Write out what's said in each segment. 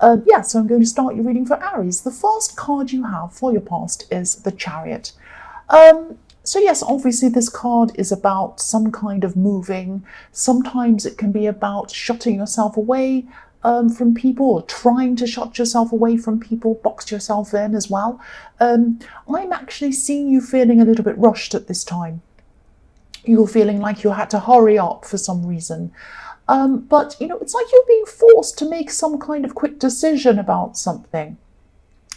Yeah, so I'm going to start your reading for Aries. The first card you have for your past is the Chariot. So yes, obviously this card is about some kind of moving. Sometimes it can be about shutting yourself away from people, or trying to shut yourself away from people, box yourself in as well. I'm actually seeing you feeling a little bit rushed at this time. You're feeling like you had to hurry up for some reason. But, it's like you're being forced to make some kind of quick decision about something.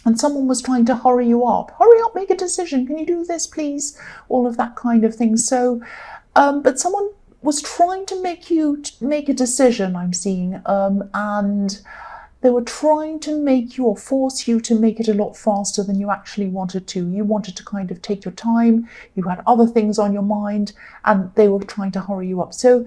And someone was trying to hurry you up. Hurry up, make a decision. Can you do this, please? All of that kind of thing. So, but someone was trying to make you make a decision, I'm seeing. And they were trying to make you or force you to make it a lot faster than you actually wanted to. You wanted to kind of take your time. You had other things on your mind, and they were trying to hurry you up. So,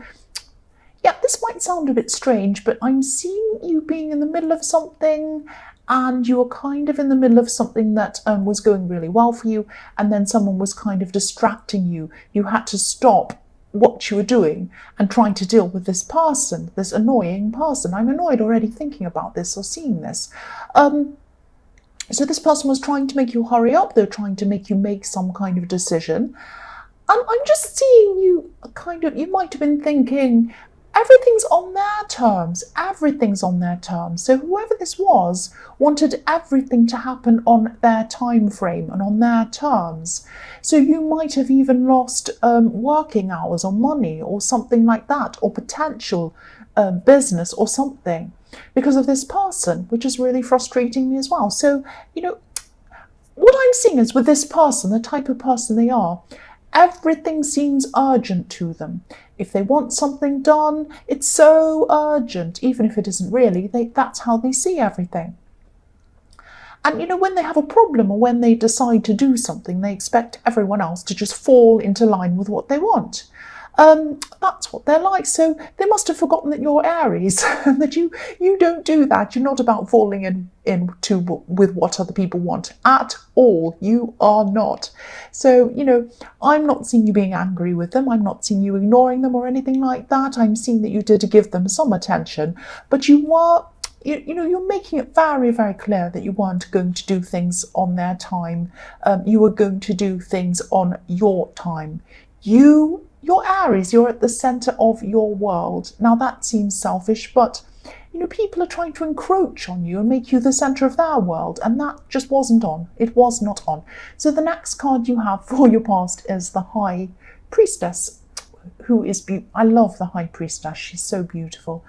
yeah, this might sound a bit strange, but I'm seeing you being in the middle of something, and you were kind of in the middle of something that was going really well for you, and then someone was kind of distracting you. You had to stop what you were doing and trying to deal with this person, this annoying person. I'm annoyed already thinking about this or seeing this. So this person was trying to make you hurry up. They're trying to make you make some kind of decision. And I'm just seeing you you might have been thinking, everything's on their terms. Everything's on their terms. So whoever this was wanted everything to happen on their time frame and on their terms. So you might have even lost working hours or money or something like that, or potential business or something because of this person, which is really frustrating me as well. So, what I'm seeing is with this person, the type of person they are, everything seems urgent to them. If they want something done, it's so urgent, even if it isn't really. That's how they see everything. And, when they have a problem or when they decide to do something, they expect everyone else to just fall into line with what they want. That's what they're like. So they must have forgotten that you're Aries and that you don't do that. You're not about falling into with what other people want at all. You are not. So, I'm not seeing you being angry with them. I'm not seeing you ignoring them or anything like that. I'm seeing that you did give them some attention, but you were, you're making it very, very clear that you weren't going to do things on their time. You were going to do things on your time. You're Aries, you're at the centre of your world. Now that seems selfish, but people are trying to encroach on you and make you the centre of their world, and that just wasn't on. It was not on. So the next card you have for your past is the High Priestess, who is I love the High Priestess. She's so beautiful.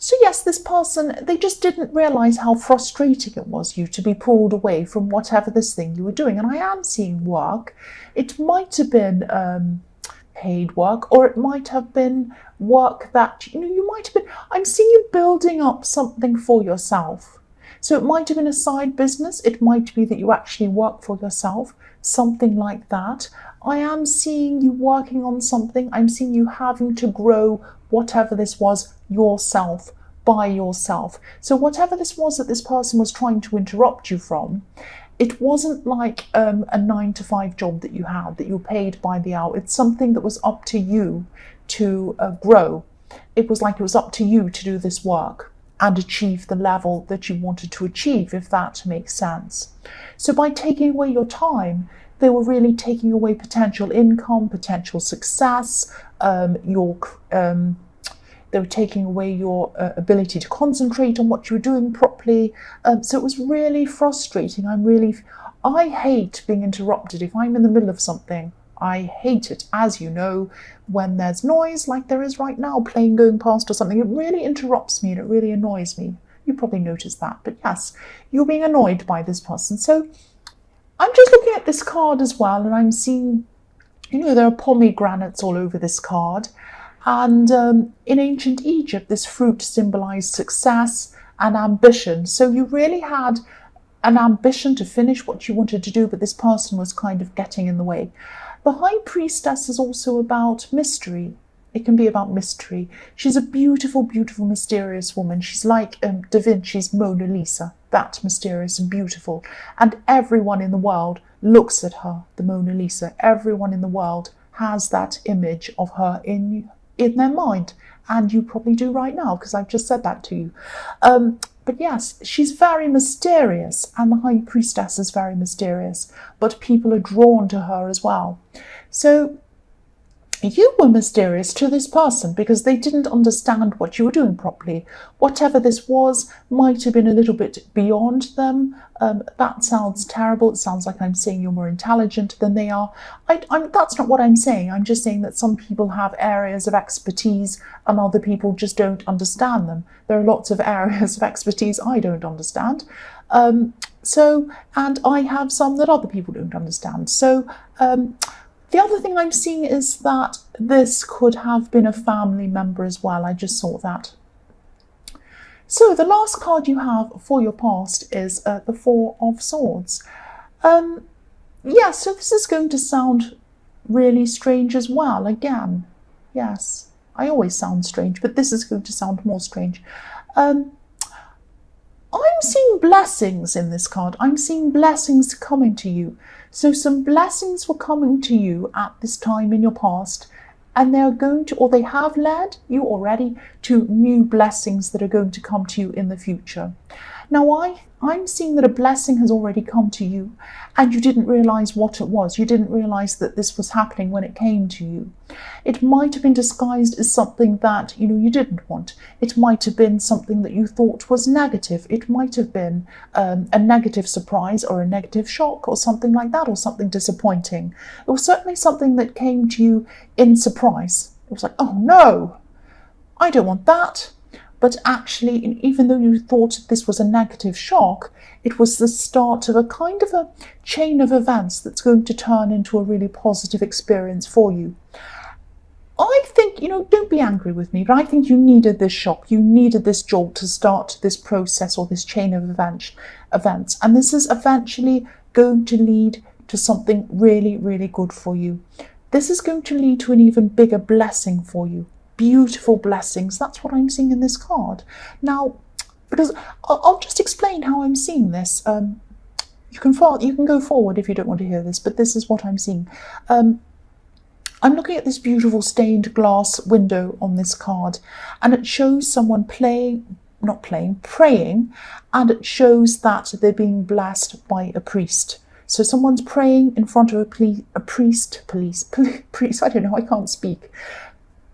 So yes, this person, they just didn't realise how frustrating it was you to be pulled away from whatever this thing you were doing. And I am seeing work. It might have been paid work, or it might have been work that, you might have been, I'm seeing you building up something for yourself. So it might have been a side business. It might be that you actually work for yourself, something like that. I am seeing you working on something. I'm seeing you having to grow whatever this was yourself, by yourself. So whatever this was that this person was trying to interrupt you from, it wasn't like a 9-to-5 job that you had, that you were paid by the hour. It's something that was up to you to grow. It was like it was up to you to do this work and achieve the level that you wanted to achieve, if that makes sense. So by taking away your time, they were really taking away potential income, potential success, they were taking away your ability to concentrate on what you were doing properly. So it was really frustrating. I hate being interrupted. If I'm in the middle of something, I hate it. As you know, when there's noise like there is right now, plane going past or something, it really interrupts me and it really annoys me. You probably noticed that. But yes, you're being annoyed by this person. So I'm just looking at this card as well, and I'm seeing, there are pomegranates all over this card. And in ancient Egypt, this fruit symbolized success and ambition. So you really had an ambition to finish what you wanted to do, but this person was kind of getting in the way. The High Priestess is also about mystery. It can be about mystery. She's a beautiful, beautiful, mysterious woman. She's like Da Vinci's Mona Lisa, that mysterious and beautiful. And everyone in the world looks at her, the Mona Lisa. Everyone in the world has that image of her in in their mind. And you probably do right now, because I've just said that to you. But yes, she's very mysterious, and the High Priestess is very mysterious, but people are drawn to her as well. So you were mysterious to this person because they didn't understand what you were doing properly. Whatever this was might have been a little bit beyond them. That sounds terrible. It sounds like I'm saying you're more intelligent than they are. That's not what I'm saying. I'm just saying that some people have areas of expertise and other people just don't understand them. There are lots of areas of expertise I don't understand. And I have some that other people don't understand. So, the other thing I'm seeing is that this could have been a family member as well. I just saw that. So the last card you have for your past is the Four of Swords. Yeah, so this is going to sound really strange as well. Again, yes, I always sound strange, but this is going to sound more strange. I'm seeing blessings in this card. I'm seeing blessings coming to you. So some blessings were coming to you at this time in your past, and they're going to, or they have led you already to new blessings that are going to come to you in the future. Now, I'm seeing that a blessing has already come to you, and you didn't realize what it was. You didn't realize that this was happening when it came to you. It might have been disguised as something that, you didn't want. It might have been something that you thought was negative. It might have been a negative surprise or a negative shock or something like that, or something disappointing. It was certainly something that came to you in surprise. It was like, oh no, I don't want that. But actually, even though you thought this was a negative shock, it was the start of a kind of a chain of events that's going to turn into a really positive experience for you. I think, don't be angry with me, but I think you needed this shock. You needed this jolt to start this process or this chain of events. And this is eventually going to lead to something really, really good for you. This is going to lead to an even bigger blessing for you. Beautiful blessings. That's what I'm seeing in this card. Now, because I'll just explain how I'm seeing this. You can go forward if you don't want to hear this, but this is what I'm seeing. I'm looking at this beautiful stained glass window on this card, and it shows someone praying, and it shows that they're being blessed by a priest. So someone's praying in front of a priest. I don't know, I can't speak.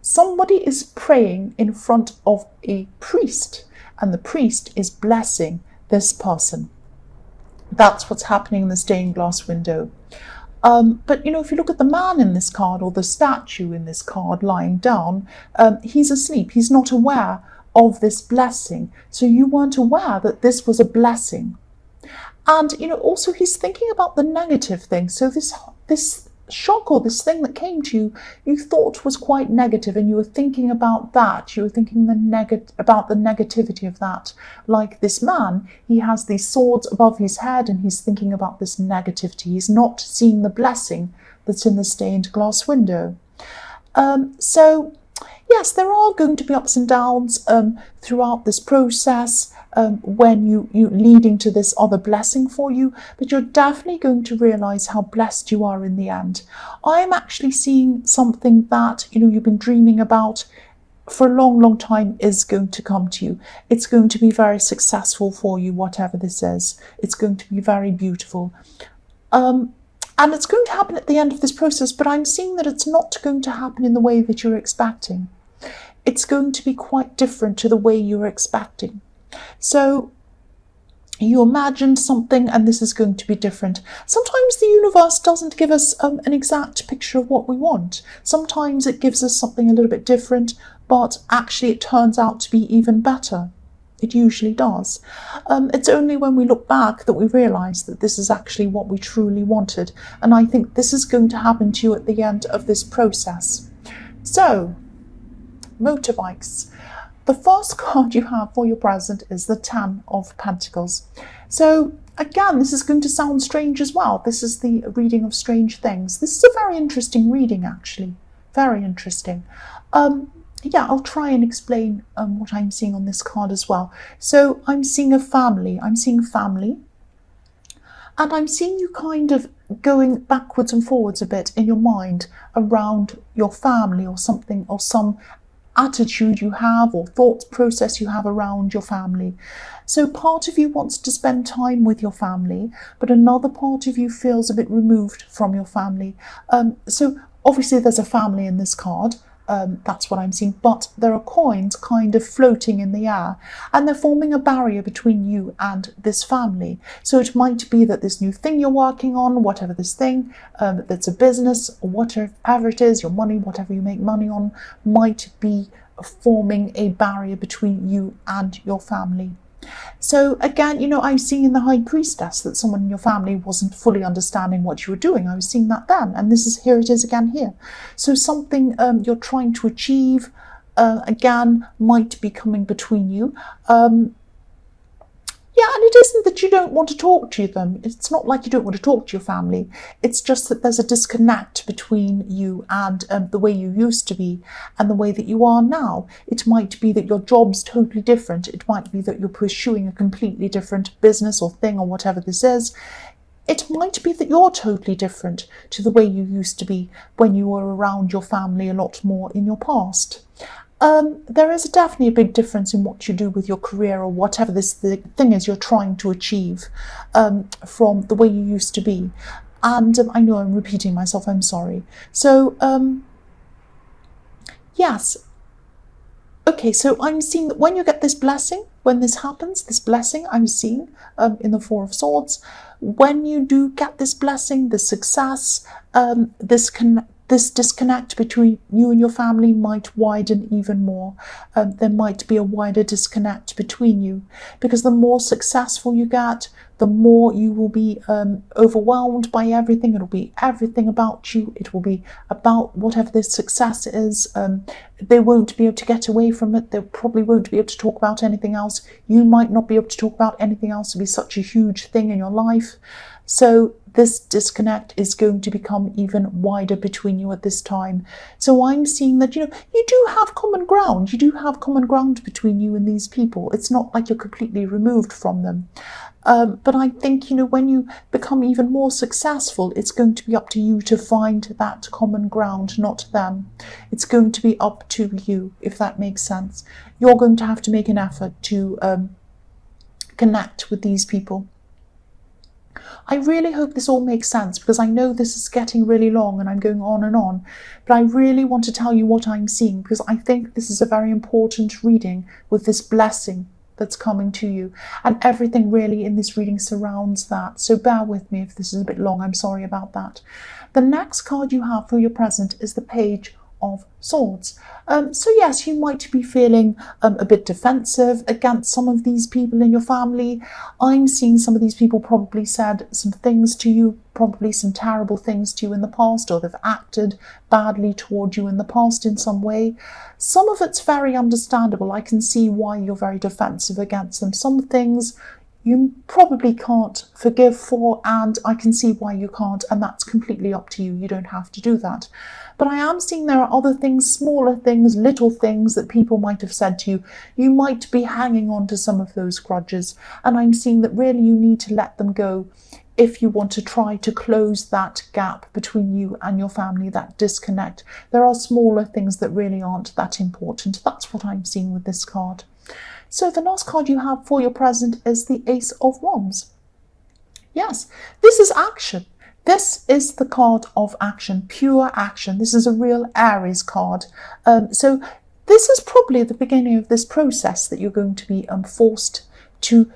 Somebody is praying in front of a priest, and the priest is blessing this person. That's what's happening in the stained glass window. But if you look at the man in this card, or the statue in this card lying down, he's asleep. He's not aware of this blessing. So you weren't aware that this was a blessing. And also he's thinking about the negative thing. So this shock, or this thing that came to you thought was quite negative, and you were thinking about that. You were thinking about the negativity of that. Like this man, he has these swords above his head, and he's thinking about this negativity. He's not seeing the blessing that's in the stained glass window. So yes, there are going to be ups and downs throughout this process. When you leading to this other blessing for you, but you're definitely going to realize how blessed you are in the end. I'm actually seeing something that you've been dreaming about for a long, long time is going to come to you. It's going to be very successful for you, whatever this is. It's going to be very beautiful. And it's going to happen at the end of this process, but I'm seeing that it's not going to happen in the way that you're expecting. It's going to be quite different to the way you were expecting. So you imagined something, and this is going to be different. Sometimes the universe doesn't give us an exact picture of what we want. Sometimes it gives us something a little bit different, but actually it turns out to be even better. It usually does. It's only when we look back that we realise that this is actually what we truly wanted. And I think this is going to happen to you at the end of this process. So, motorbikes. The first card you have for your present is the Ten of Pentacles. So again, this is going to sound strange as well. This is the reading of strange things. This is a very interesting reading, actually. Very interesting. Yeah, I'll try and explain what I'm seeing on this card as well. So I'm seeing a family. I'm seeing family. And I'm seeing you kind of going backwards and forwards a bit in your mind around your family or something, or some attitude you have or thought process you have around your family. So part of you wants to spend time with your family, but another part of you feels a bit removed from your family. So obviously there's a family in this card. That's what I'm seeing, but there are coins kind of floating in the air, and they're forming a barrier between you and this family. So it might be that this new thing you're working on, whatever this thing, that's a business or whatever it is, your money, whatever you make money on, might be forming a barrier between you and your family. So again, I'm seeing in the High Priestess that someone in your family wasn't fully understanding what you were doing. I was seeing that then, and here it is again here. So something you're trying to achieve, again, might be coming between you. Yeah, and it isn't that you don't want to talk to them. It's not like you don't want to talk to your family. It's just that there's a disconnect between you and the way you used to be and the way that you are now. It might be that your job's totally different. It might be that you're pursuing a completely different business or thing or whatever this is. It might be that you're totally different to the way you used to be when you were around your family a lot more in your past. There is definitely a big difference in what you do with your career or whatever this thing is you're trying to achieve from the way you used to be. And I know I'm repeating myself, I'm sorry. So, yes. Okay, so I'm seeing that when you get this blessing, when this happens, this blessing I'm seeing in the Four of Swords, when you do get this blessing, this success, this disconnect between you and your family might widen even more. There might be a wider disconnect between you, because the more successful you get, the more you will be overwhelmed by everything. It'll be everything about you. It will be about whatever this success is. They won't be able to get away from it. They probably won't be able to talk about anything else. You might not be able to talk about anything else. It'll be such a huge thing in your life. So this disconnect is going to become even wider between you at this time. So I'm seeing that, you do have common ground. You do have common ground between you and these people. It's not like you're completely removed from them. But I think, when you become even more successful, it's going to be up to you to find that common ground, not them. It's going to be up to you, if that makes sense. You're going to have to make an effort to connect with these people. I really hope this all makes sense, because I know this is getting really long and I'm going on, but I really want to tell you what I'm seeing, because I think this is a very important reading with this blessing that's coming to you, and everything really in this reading surrounds that. So bear with me if this is a bit long, I'm sorry about that. The next card you have for your present is the Page of Swords. So yes, you might be feeling a bit defensive against some of these people in your family. I'm seeing some of these people probably said some things to you, probably some terrible things to you in the past, or they've acted badly toward you in the past in some way. Some of it's very understandable. I can see why you're very defensive against them. Some things you probably can't forgive for, and I can see why you can't, and that's completely up to you. You don't have to do that. But I am seeing there are other things, smaller things, little things that people might have said to you. You might be hanging on to some of those grudges, and I'm seeing that really you need to let them go if you want to try to close that gap between you and your family, that disconnect. There are smaller things that really aren't that important. That's what I'm seeing with this card. So the last card you have for your present is the Ace of Wands. Yes, this is action. This is the card of action, pure action. This is a real Aries card. So this is probably the beginning of this process that you're going to be forced to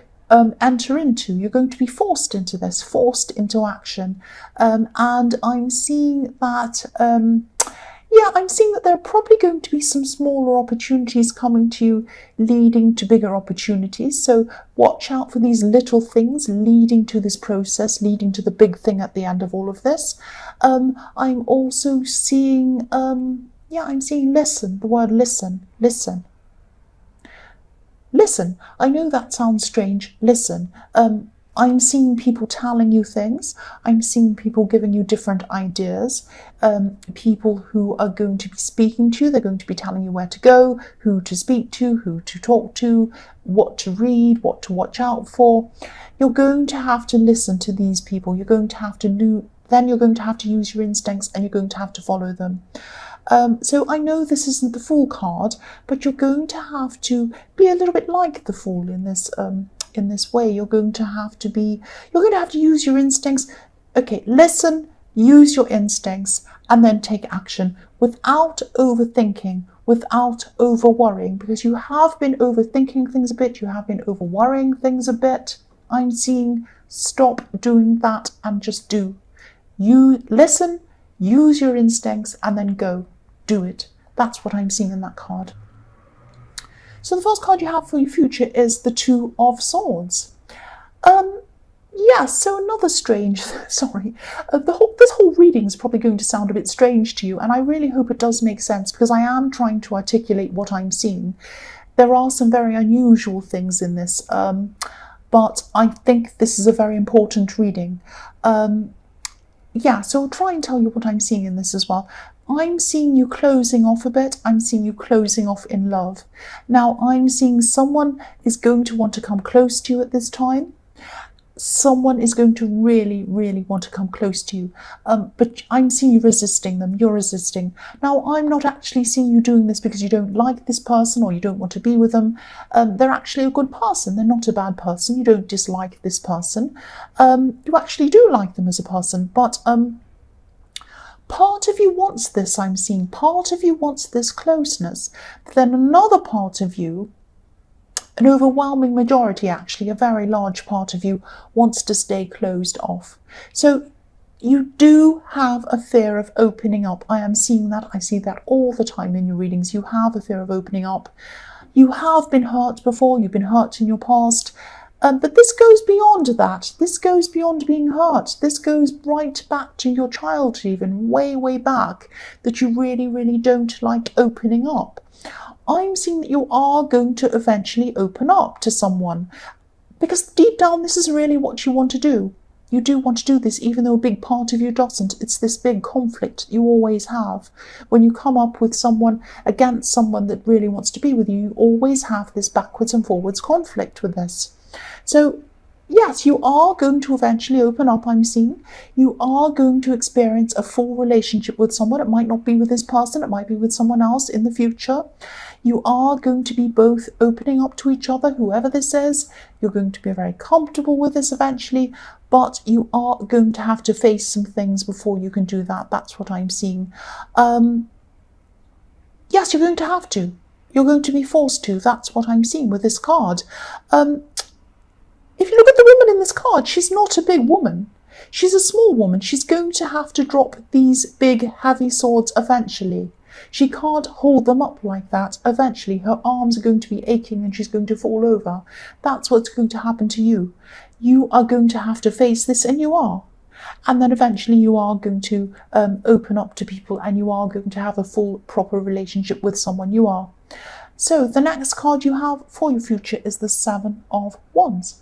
enter into. You're going to be forced into this, forced into action. And I'm seeing that... I'm seeing that there are probably going to be some smaller opportunities coming to you, leading to bigger opportunities. So watch out for these little things leading to this process, leading to the big thing at the end of all of this. I'm also seeing, I'm seeing listen, the word listen, listen. Listen, I know that sounds strange, listen. I'm seeing people telling you things. I'm seeing people giving you different ideas. People who are going to be speaking to you. They're going to be telling you where to go, who to speak to, who to talk to, what to read, what to watch out for. You're going to have to listen to these people. You're going to have to use your instincts, and you're going to have to follow them. So I know this isn't the Fool card, but you're going to have to be a little bit like the Fool in this way. You're going to have to use your instincts. Okay, listen, use your instincts, and then take action without overthinking, without over worrying, because you have been overthinking things a bit, you have been over worrying things a bit. I'm seeing stop doing that and just do. You listen, use your instincts, and then go. Do it. That's what I'm seeing in that card. So the first card you have for your future is the Two of Swords. Yeah, so another strange, sorry, this whole reading is probably going to sound a bit strange to you, and I really hope it does make sense, because I am trying to articulate what I'm seeing. There are some very unusual things in this, but I think this is a very important reading. Yeah, so I'll try and tell you what I'm seeing in this as well. I'm seeing you closing off a bit. I'm seeing you closing off in love. Now, I'm seeing someone is going to want to come close to you at this time. Someone is going to really, really want to come close to you. But I'm seeing you resisting them. You're resisting. Now, I'm not actually seeing you doing this because you don't like this person or you don't want to be with them. They're actually a good person. They're not a bad person. You don't dislike this person. You actually do like them as a person. But part of you wants this, I'm seeing. Part of you wants this closeness. But then another part of you, an overwhelming majority actually, a very large part of you, wants to stay closed off. So you do have a fear of opening up. I am seeing that. I see that all the time in your readings. You have a fear of opening up. You have been hurt before. You've been hurt in your past. But this goes beyond that. This goes beyond being hurt. This goes right back to your childhood, even way, way back, that you really, really don't like opening up. I'm seeing that you are going to eventually open up to someone, because deep down this is really what you want to do. You do want to do this, even though a big part of you doesn't. It's this big conflict you always have. When you come up with someone against someone that really wants to be with you, you always have this backwards and forwards conflict with this. So yes, you are going to eventually open up, I'm seeing. You are going to experience a full relationship with someone. It might not be with this person, it might be with someone else in the future. You are going to be both opening up to each other, whoever this is. You're going to be very comfortable with this eventually, but you are going to have to face some things before you can do that. That's what I'm seeing. Yes, you're going to have to. You're going to be forced to. That's what I'm seeing with this card. If you look at the woman in this card, she's not a big woman. She's a small woman. She's going to have to drop these big, heavy swords eventually. She can't hold them up like that. Eventually, her arms are going to be aching and she's going to fall over. That's what's going to happen to you. You are going to have to face this, and you are. And then eventually you are going to open up to people, and you are going to have a full, proper relationship with someone. You are. So the next card you have for your future is the Seven of Wands.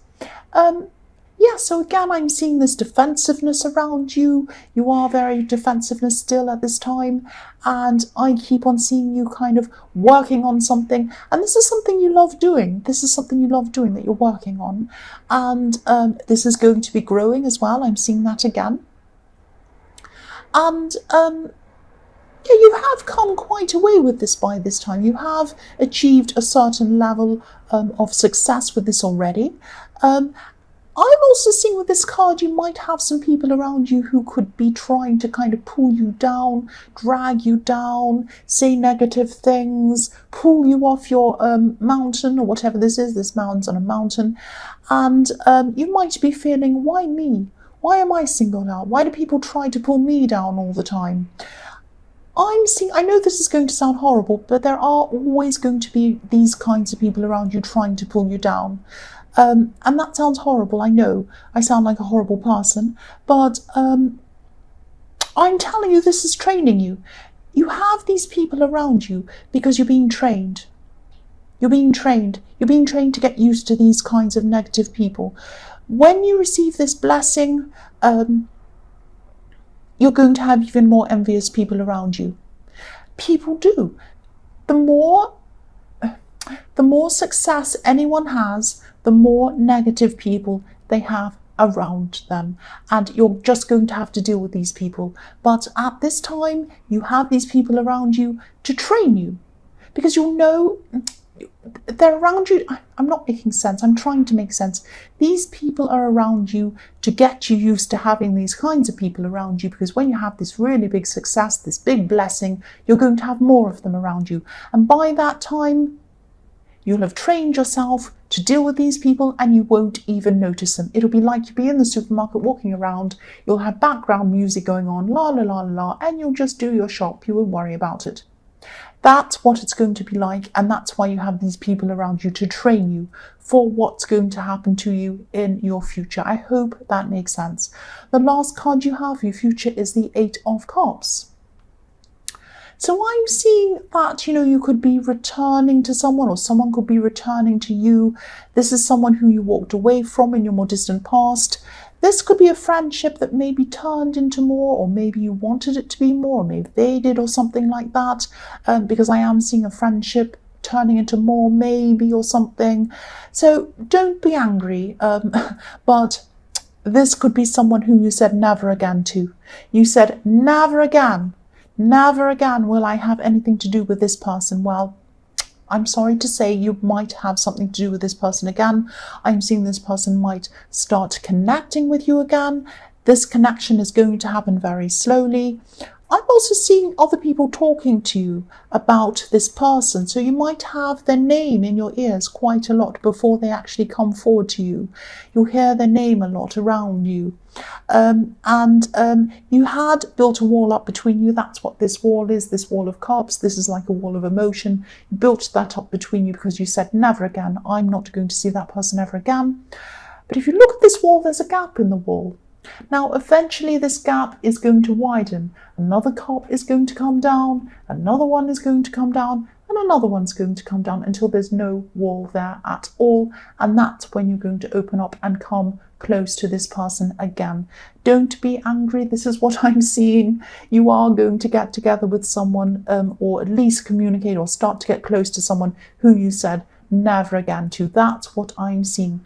Yeah, so again, I'm seeing this defensiveness around you. You are very defensiveness still at this time. And I keep on seeing you kind of working on something. And this is something you love doing. This is something you love doing that you're working on. And this is going to be growing as well. I'm seeing that again. And yeah, you have come quite a way with this by this time. You have achieved a certain level of success with this already. I'm also seeing with this card, you might have some people around you who could be trying to kind of pull you down, drag you down, say negative things, pull you off your mountain, or whatever this is. This mountain's on a mountain. And you might be feeling, why me? Why am I singled out? Why do people try to pull me down all the time? I'm seeing, I know this is going to sound horrible, but there are always going to be these kinds of people around you trying to pull you down. And that sounds horrible, I know. I sound like a horrible person, but I'm telling you, this is training you. You have these people around you because you're being trained. You're being trained. You're being trained to get used to these kinds of negative people. When you receive this blessing, you're going to have even more envious people around you. People do. The more success anyone has, the more negative people they have around them, and you're just going to have to deal with these people. But at this time, you have these people around you to train you, because you'll know they're around you. I'm not making sense. I'm trying to make sense. These people are around you to get you used to having these kinds of people around you, because when you have this really big success, this big blessing, you're going to have more of them around you. And by that time, you'll have trained yourself to deal with these people and you won't even notice them. It'll be like you'll be in the supermarket walking around, you'll have background music going on, la la la la, and you'll just do your shop. You won't worry about it. That's what it's going to be like, and that's why you have these people around you to train you for what's going to happen to you in your future. I hope that makes sense. The last card you have for your future is the Eight of Cups. So I'm seeing that, you could be returning to someone, or someone could be returning to you. This is someone who you walked away from in your more distant past. This could be a friendship that maybe turned into more, or maybe you wanted it to be more, or maybe they did, or something like that. Because I am seeing a friendship turning into more, maybe, or something. So don't be angry. But this could be someone who you said never again to. You said, never again will I have anything to do with this person. Well, I'm sorry to say you might have something to do with this person again. I'm seeing this person might start connecting with you again. This connection is going to happen very slowly. I'm also seeing other people talking to you about this person. So you might have their name in your ears quite a lot before they actually come forward to you. You'll hear their name a lot around you. You had built a wall up between you. That's what this wall is, this wall of cups. This is like a wall of emotion. You built that up between you because you said, never again. I'm not going to see that person ever again. But if you look at this wall, there's a gap in the wall. Now, eventually this gap is going to widen. Another cup is going to come down, another one is going to come down, and another one's going to come down until there's no wall there at all. And that's when you're going to open up and come close to this person again. Don't be angry. This is what I'm seeing. You are going to get together with someone, or at least communicate or start to get close to someone who you said never again to. That's what I'm seeing.